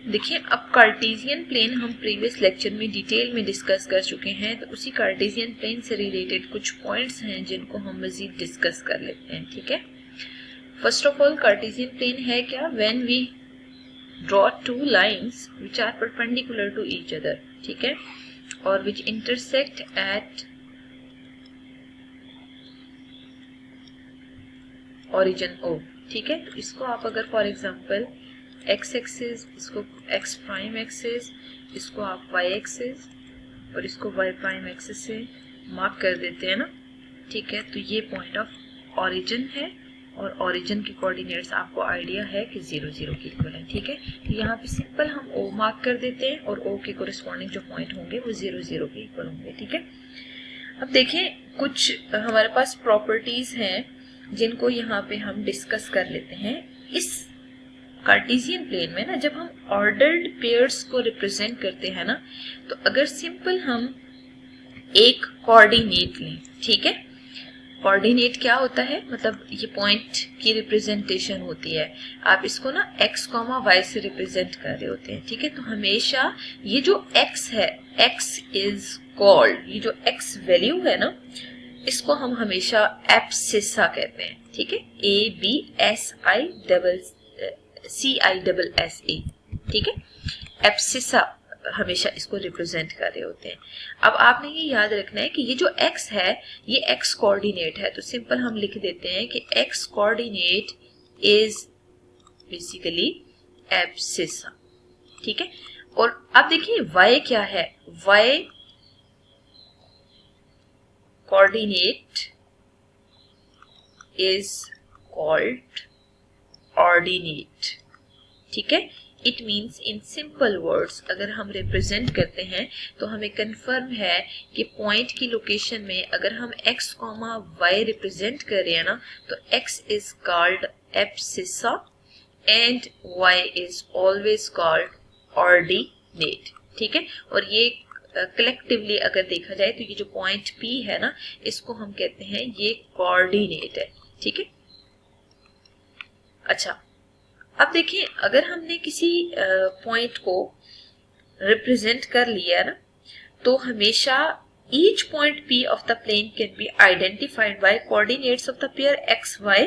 देखिए, अब Cartesian plane हम प्रीवियस लेक्चर में डिटेल में डिस्कस कर चुके हैं, तो उसी कार्टेशियन प्लेन से रिलेटेड कुछ पॉइंट्स हैं जिनको हम मजीद डिस्कस कर लेते हैं। ठीक है, first of all Cartesian plane है क्या? When we draw two lines which are perpendicular to each other, ठीक है, और which intersect at origin O। ठीक है, तो इसको आप अगर फॉर एग्जांपल x एक्सिस, इसको x प्राइम एक्सिस, इसको आप y एक्सिस और इसको y प्राइम एक्सिस से मार्क कर देते हैं ना, ठीक है, तो ये पॉइंट ऑफ ओरिजिन है और ओरिजिन के कोऑर्डिनेट्स आपको आइडिया है कि 0 0 के इक्वल है। ठीक है, तो यहाँ पे सिंपल हम O मार्क कर देते हैं और O के कोरिस्पॉन्डिंग जो पॉइंट होंगे वो 0 0 के इक्वल होंगे। ठीक है, अब देखिए कुछ हमारे पास प्रॉपर्टीज हैं जिनको यहाँ पे हम डिस्कस कर लेते हैं। इस कार्टेशियन प्लेन में ना जब हम ऑर्डर्ड पेयर्स को रिप्रेजेंट करते हैं ना, तो अगर सिंपल हम एक कोऑर्डिनेट लें, ठीक है, कोऑर्डिनेट क्या होता है, मतलब ये पॉइंट की रिप्रेजेंटेशन होती है, आप इसको ना x, y से रिप्रेजेंट कर रहे होते हैं। ठीक है, तो हमेशा ये जो x है, x इज कॉल्ड, ये जो x वैल्यू है ना, इसको हम हमेशा एब्सिसा कहते हैं। ठीक है, ABSICISSA। ठीक है, एब्सिसा हमेशा इसको रिप्रेजेंट कर रहे होते हैं। अब आपने ये याद रखना है कि ये जो x है ये x कोऑर्डिनेट है, तो सिंपल हम लिख देते हैं कि x coordinate is basically abscissa. ठीक है, और अब देखिए y क्या है, y coordinate is called ordinate. ठीक है, it means in simple words अगर हम रिप्रेजेंट करते हैं तो हमें कंफर्म है कि पॉइंट की लोकेशन में अगर हम x, y रिप्रेजेंट कर रहे हैं ना, तो x is called abscissa and y is always called ordinate. ठीक है, और ये कलेक्टिवली अगर देखा जाए तो ये जो पॉइंट P है ना, इसको हम कहते हैं ये कोऑर्डिनेट है। ठीक है, अच्छा, अब देखिए अगर हमने किसी पॉइंट को रिप्रेजेंट कर लिया ना, तो हमेशा each point P of the plane can be identified by coordinates of the pair x y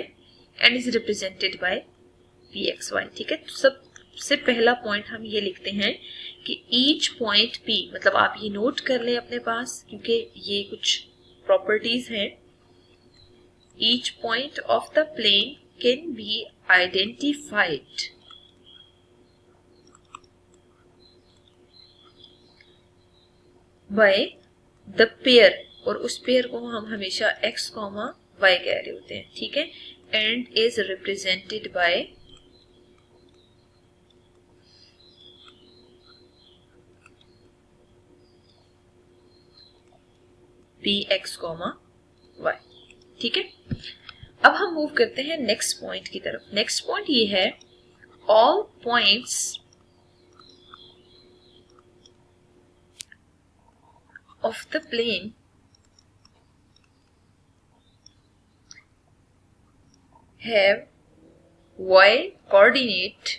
and is represented by pxy। ठीक है, तो सबसे पहला पॉइंट हम ये लिखते हैं कि ईच पॉइंट P, मतलब आप ये नोट कर लें अपने पास क्योंकि ये कुछ प्रॉपर्टीज हैं। Each point of the plane can be identified by the pair, और उस पेयर को हम हमेशा x, y कह रहे होते हैं। ठीक है, and is represented bye px, y। ठीक है, अब हम मूव करते हैं नेक्स्ट पॉइंट की तरफ। नेक्स्ट पॉइंट ये है, all points of the plane have y coordinate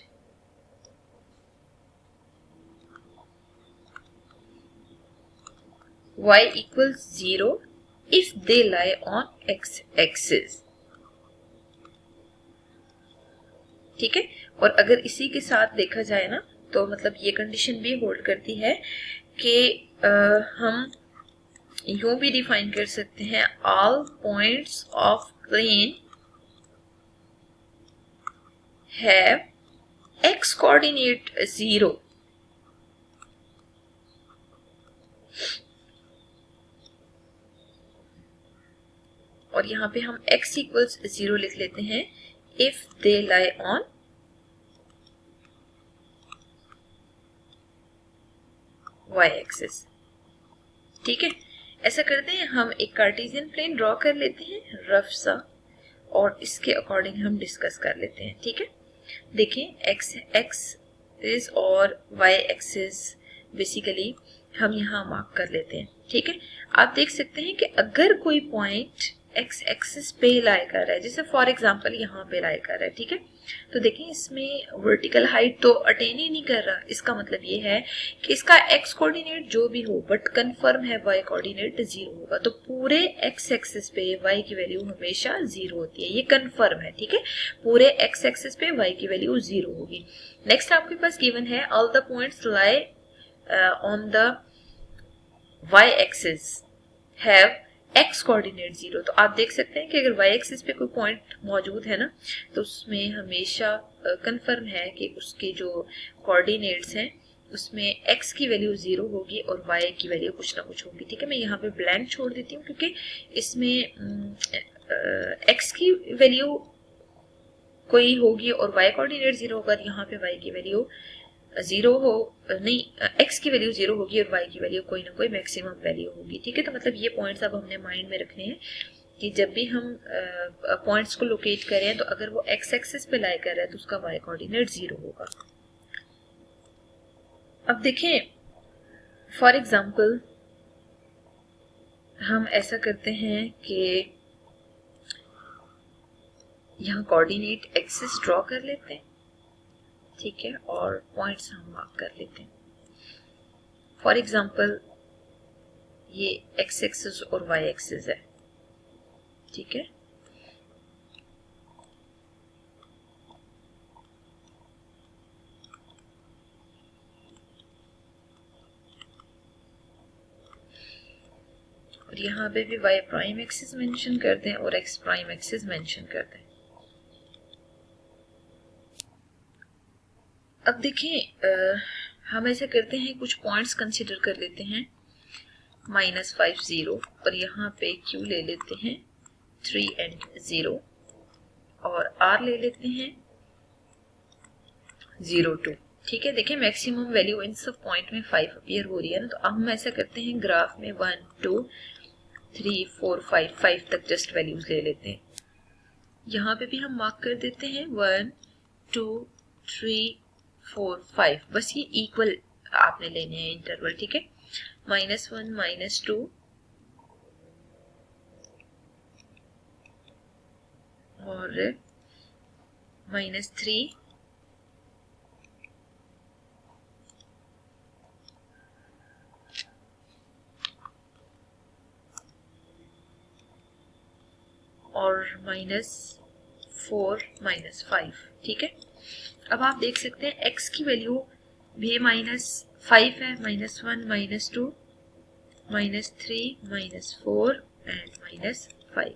y equals 0 if they lie on x axis। ठीक है, और अगर इसी के साथ देखा जाए ना, तो मतलब ये कंडीशन भी होल्ड करती है कि हम यूं भी डिफाइन कर सकते हैं, all points of plane have x coordinate 0 और यहाँ पे हम x इक्वल्स 0 लिख लेते हैं if they lie on y axis। ठीक है, ऐसा करते हैं, हम एक कार्टेशियन प्लेन ड्रॉ कर लेते हैं रफ सा और इसके अकॉर्डिंग हम डिस्कस कर लेते हैं। ठीक है, देखिए x एक्सिस और y एक्सिस बेसिकली हम यहाँ मार्क कर लेते हैं। ठीक है, आप देख सकते हैं कि अगर कोई पॉइंट एक्स एक्सिस पे लाई कर रहा है, जैसे फॉर एग्जांपल यहाँ पे लाई कर रहा है, ठीक है। तो देखें इसमें वर्टिकल हाइट तो अटेन ही नहीं कर रहा, इसका मतलब ये है कि इसका एक्स कोऑर्डिनेट जो भी हो बट कंफर्म है वाई कोऑर्डिनेट 0 होगा। तो पूरे एक्स एक्सिस पे वाई की वैल्यू हमेशा 0 होती है, ये कंफर्म है, ठीक है। पूरे एक्स एक्सिस पे वाई की वैल्यू 0 होगी। नेक्स्ट आपके पास गिवन है all the points lie on the y axis have x coordinate 0। तो आप देख सकते हैं कि अगर वाई एक्सिस पे कोई पॉइंट मौजूद है ना, तो उसमें हमेशा कंफर्म है कि उसके जो कोऑर्डिनेट्स हैं उसमें एक्स की वैल्यू 0 होगी और वाई की वैल्यू कुछ ना कुछ होगी, ठीक है। मैं यहाँ पे ब्लैंक छोड़ देती हूँ क्योंकि इसमें एक्स की वैल्यू कोई होगी और वाई कोऑर्डिनेट 0 होगा, यहाँ पे वाई की वैल्यू 0 हो नहीं, एक्स की वैल्यू 0 होगी और वाई की वैल्यू कोई ना कोई मैक्सिमम वैल्यू होगी, ठीक है। तो मतलब ये पॉइंट्स अब हमने माइंड में रखने हैं कि जब भी हम पॉइंट्स को लोकेट करें तो अगर वो एक्स एक्सिस पे लाई कर रहा है तो उसका वाई कोऑर्डिनेट 0 होगा। अब देखें फॉर एग्जांपल हम ऐसा करते हैं कि यहाँ कोऑर्डिनेट एक्सिस ड्रॉ कर लेते हैं, ठीक है, और पॉइंट्स हम मार्क कर लेते हैं। फॉर एग्जांपल ये एक्स एक्सिस और वाई एक्सिस है, ठीक है। और यहाँ पे भी वाई प्राइम एक्सिस मेंशन करते हैं और एक्स प्राइम एक्सिस मेंशन करते हैं। अब देखें हम ऐसे करते हैं, कुछ पॉइंट्स कंसिडर कर लेते हैं, -5 0 और यहाँ पे Q ले लेते हैं 3 and 0 और R ले लेते हैं 0 2, ठीक है। देखिए मैक्सिमम वैल्यू इन सब पॉइंट में 5 अपीयर हो रही है ना, तो अब हम ऐसा करते हैं ग्राफ में 1 2 3 4 5 तक जस्ट वैल्यूज ले लेते हैं। यहाँ पे भी हम मार्क कर देते हैं 1 2 3 4 5, बस ये इक्वल आपने लेने हैं इंटरवल, ठीक है। -1 -2 और -3 और -4 -5, ठीक है। अब आप देख सकते हैं x की वैल्यू भी -5 है, -1 -2 -3 -4 एंड -5।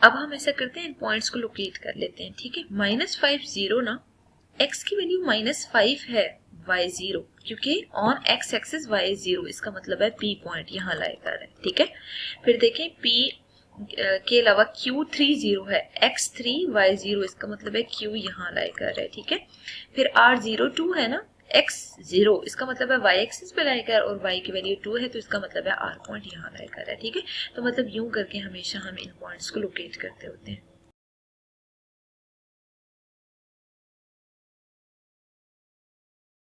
अब हम ऐसा करते हैं इन पॉइंट्स को लोकेट कर लेते हैं, ठीक है। -5 0 ना, x की वैल्यू -5 है, y 0, क्योंकि ऑन x एक्सिस y 0, इसका मतलब है p पॉइंट यहाँ लाई कर है, ठीक है। फिर देखें p के अलावा Q3 0 है, x3 y 0, इसका मतलब है Q यहाँ लाई कर है, ठीक है। फिर R0 2 है ना, x 0, इसका मतलब है y एक्सिस पे लाई कर और y की वैल्यू 2 है, तो इसका मतलब है R पॉइंट यहाँ लाई कर है, ठीक है। तो मतलब यूं करके हमेशा हम इन पॉइंट्स को लोकेट करते होते हैं।